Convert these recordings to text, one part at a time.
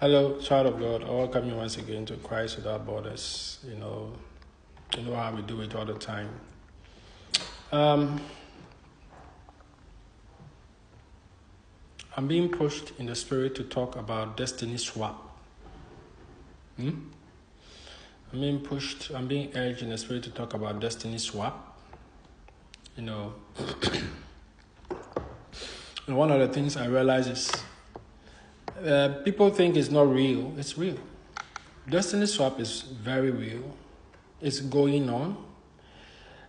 Hello, child of God. I welcome you once again to Christ Without Borders. You know how we do it all the time. I'm being pushed in the spirit to talk about destiny swap. I'm being urged in the spirit to talk about destiny swap. And one of the things I realize is people think it's not real. It's real. Destiny swap is very real. It's going on.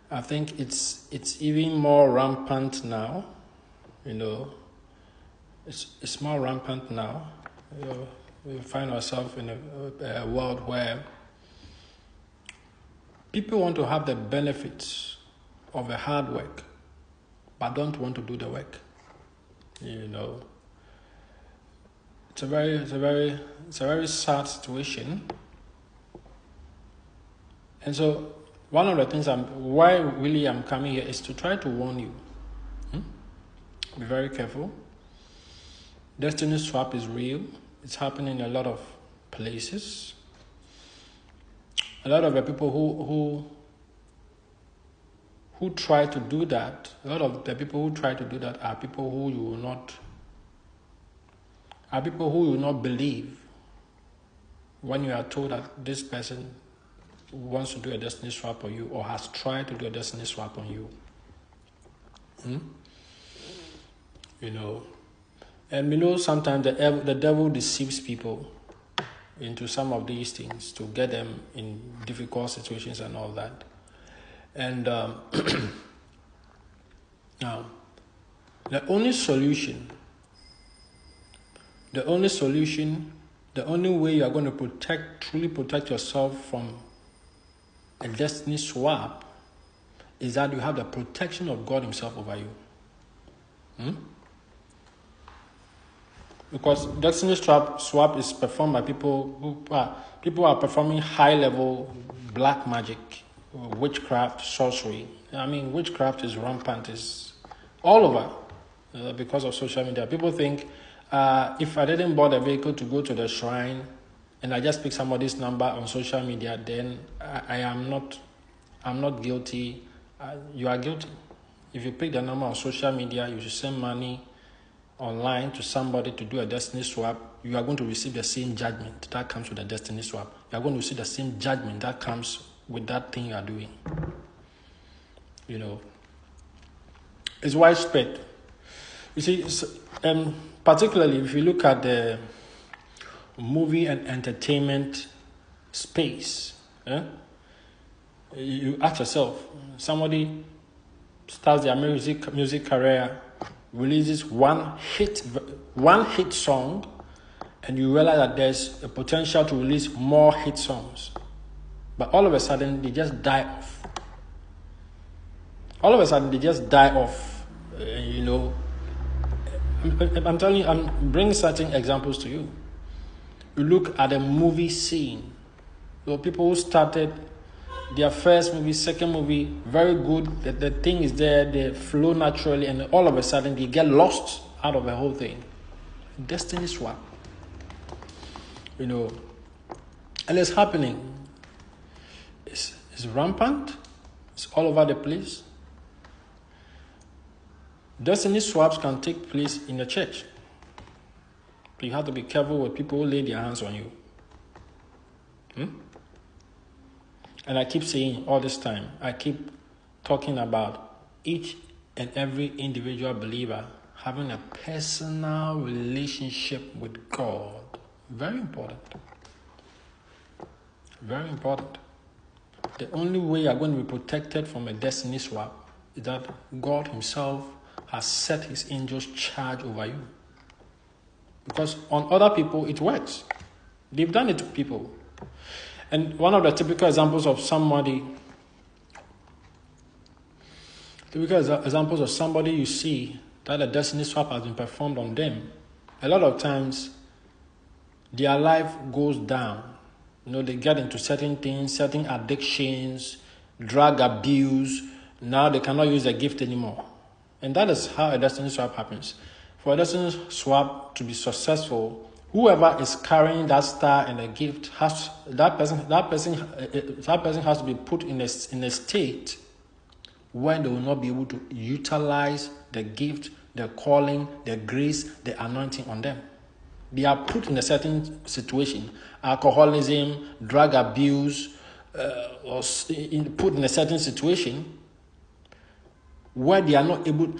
I think it's even more rampant now. It's more rampant now. We find ourselves in a world where people want to have the benefits of a hard work, but don't want to do the work. It's a very sad situation. And so one of the things I'm coming here is to try to warn you. Be very careful. Destiny swap is real. It's happening in a lot of places. A lot of the people who try to do that, are people who you will not believe when you are told that this person wants to do a destiny swap on you or has tried to do a destiny swap on you. And sometimes the devil deceives people into some of these things to get them in difficult situations and all that. And now, the only way you are going to truly protect yourself from a destiny swap is that you have the protection of God Himself over you. Because destiny swap is performed by people who are performing high-level black magic, witchcraft, sorcery. Witchcraft is rampant, is all over because of social media. People think if I didn't board a vehicle to go to the shrine and I just pick somebody's number on social media, then I'm not guilty. You are guilty. If you pick the number on social media, you should send money online to somebody to do a destiny swap. You are going to receive the same judgment that comes with a destiny swap. You are going to receive the same judgment that comes with that thing you are doing. It's widespread. You see, particularly if you look at the movie and entertainment space, you ask yourself, somebody starts their music career, releases one hit song, and you realize that there's a potential to release more hit songs. But all of a sudden, they just die off. I'm telling you, I'm bringing certain examples to you. You look at a movie scene. People who started their first movie, second movie, very good. The thing is there, they flow naturally, and all of a sudden they get lost out of the whole thing. Destiny swap. And it's happening. It's rampant. It's all over the place. Destiny swaps can take place in the church. But you have to be careful with people who lay their hands on you. And I keep saying all this time, I keep talking about each and every individual believer having a personal relationship with God. Very important. Very important. The only way you are going to be protected from a destiny swap is that God Himself has set His angels charge over you. Because on other people, it works. They've done it to people. And one of the typical examples of somebody you see that a destiny swap has been performed on them, a lot of times their life goes down. They get into certain things, certain addictions, drug abuse. Now they cannot use their gift anymore. And that is how a destiny swap happens. For a destiny swap to be successful, whoever is carrying that star and a gift has that person has to be put in a state where they will not be able to utilize the gift, the calling, the grace, the anointing on them. They are put in a certain situation, alcoholism, drug abuse, or put in a certain situation where they are not able.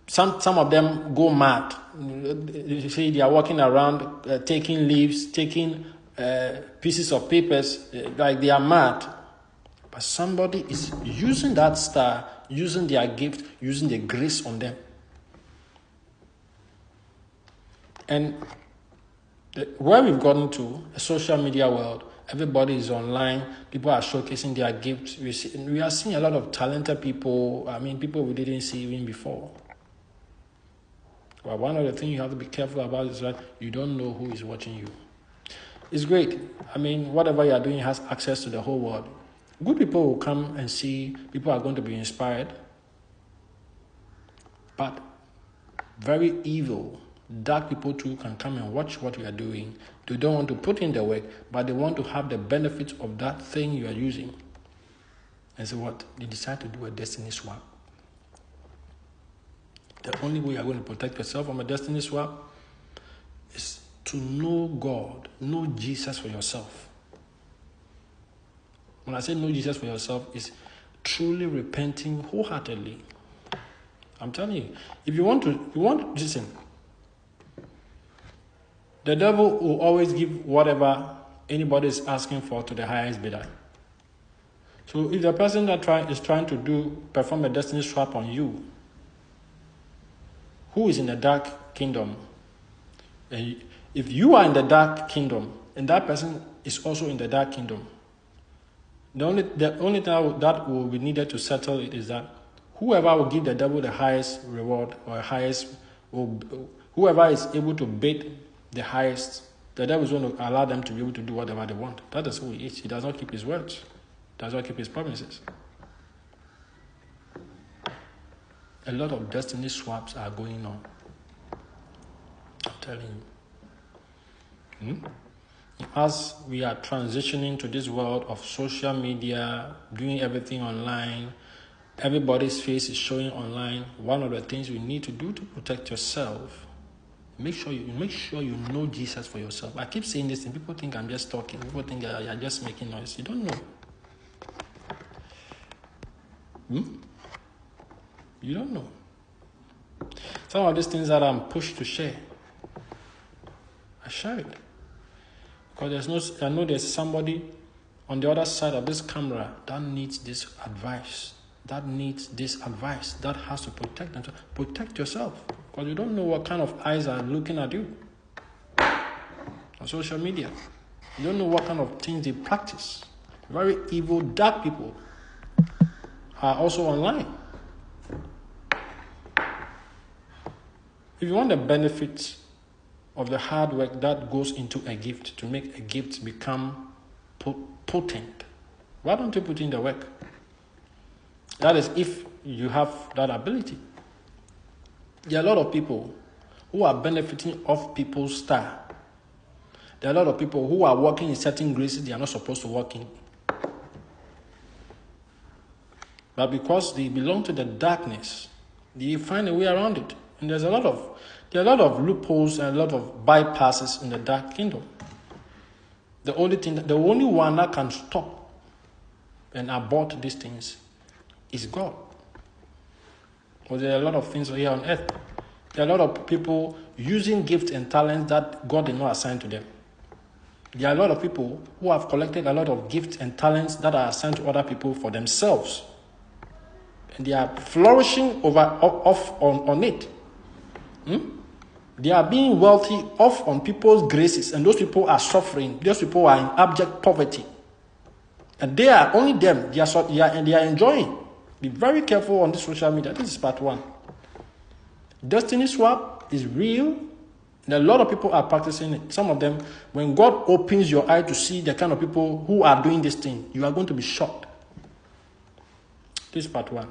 Some of them go mad. You see, they are walking around, taking leaves, taking pieces of papers, like they are mad. But somebody is using that star, using their gift, using the grace on them. And where we've gotten to, a social media world, everybody is online, people are showcasing their gifts. We are seeing a lot of talented people, people we didn't see even before. But one of the things you have to be careful about is that you don't know who is watching you. It's great. Whatever you are doing has access to the whole world. Good people will come and see. People are going to be inspired. But very evil, dark people too can come and watch what you are doing. They don't want to put in the work, but they want to have the benefits of that thing you are using. And so what? They decide to do a destiny swap. The only way you're going to protect yourself from a destiny swap is to know God, know Jesus for yourself. When I say know Jesus for yourself, is truly repenting wholeheartedly. I'm telling you, if you want to listen, the devil will always give whatever anybody is asking for to the highest bidder. So if the person that is trying to perform a destiny swap on you, who is in the dark kingdom, and if you are in the dark kingdom and that person is also in the dark kingdom, the only thing that will be needed to settle it is that whoever will give the devil the highest reward or whoever is able to bid the highest, the devil is going to allow them to be able to do whatever they want. That is who he is. He does not keep his words. Does not keep his promises. A lot of destiny swaps are going on. I'm telling you. As we are transitioning to this world of social media, doing everything online, everybody's face is showing online. One of the things you need to do to protect yourself, make sure you know Jesus for yourself. I keep saying this and people think I'm just talking. People think I'm just making noise. You don't know. You don't know. Some of these things that I'm pushed to share, I share it. Because I know there's somebody on the other side of this camera that needs this advice. That has to protect themselves. Protect yourself. Because you don't know what kind of eyes are looking at you on social media. You don't know what kind of things they practice. Very evil, dark people are also online. If you want the benefits of the hard work that goes into a gift to make a gift become potent, why don't you put in the work? That is if you have that ability. There are a lot of people who are benefiting off people's star. There are a lot of people who are working in certain graces they are not supposed to work in. But because they belong to the darkness, they find a way around it. And there are a lot of loopholes and a lot of bypasses in the dark kingdom. The only one that can stop and abort these things is God. Because there are a lot of things here on earth. There are a lot of people using gifts and talents that God did not assign to them. There are a lot of people who have collected a lot of gifts and talents that are assigned to other people for themselves. And they are flourishing on it. They are being wealthy off on people's graces, and those people are suffering. Those people are in abject poverty. And they are only them. They are enjoying. Be very careful on this social media. This is part 1. Destiny swap is real. And a lot of people are practicing it. Some of them, when God opens your eye to see the kind of people who are doing this thing, you are going to be shocked. This is part 1.